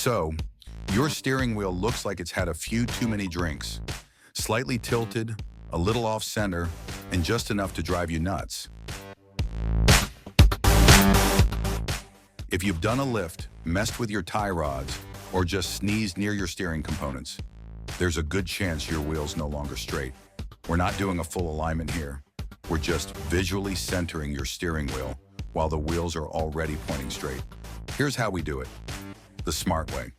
So, your steering wheel looks like it's had a few too many drinks. Slightly tilted, a little off-center, and just enough to drive you nuts. If you've done a lift, messed with your tie rods, or just sneezed near your steering components, there's a good chance your wheel's no longer straight. We're not doing a full alignment here. We're just visually centering your steering wheel while the wheels are already pointing straight. Here's how we do it, the smart way.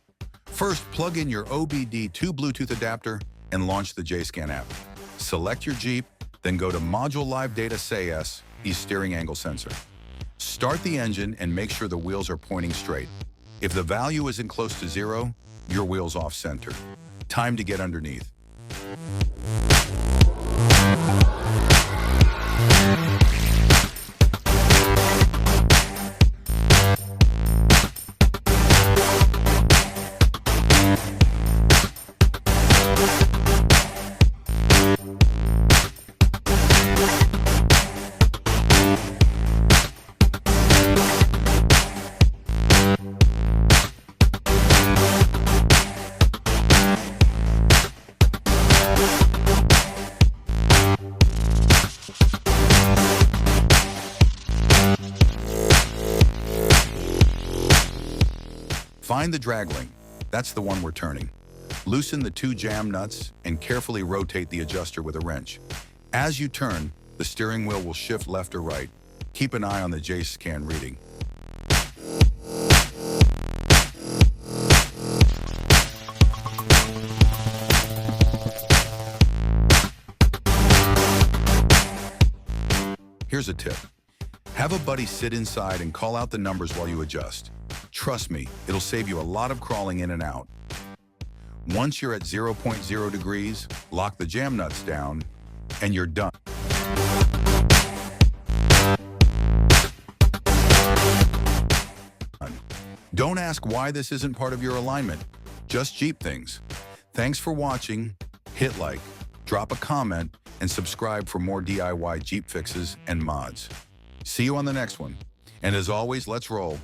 First, plug in your OBD-II Bluetooth adapter and launch the JScan app. Select your Jeep, then go to Module Live Data SAS, steering angle sensor. Start the engine and make sure the wheels are pointing straight. If the value isn't close to 0, your wheel's off center. Time to get underneath. Find the drag link. That's the one we're turning. Loosen the 2 jam nuts and carefully rotate the adjuster with a wrench. As you turn, the steering wheel will shift left or right. Keep an eye on the JScan reading. Here's a tip. Have a buddy sit inside and call out the numbers while you adjust. Trust me, it'll save you a lot of crawling in and out. Once you're at 0.0 degrees, lock the jam nuts down, and you're done. Don't ask why this isn't part of your alignment. Just Jeep things. Thanks for watching. Hit like, drop a comment, and subscribe for more DIY Jeep fixes and mods. See you on the next one. And as always, let's roll.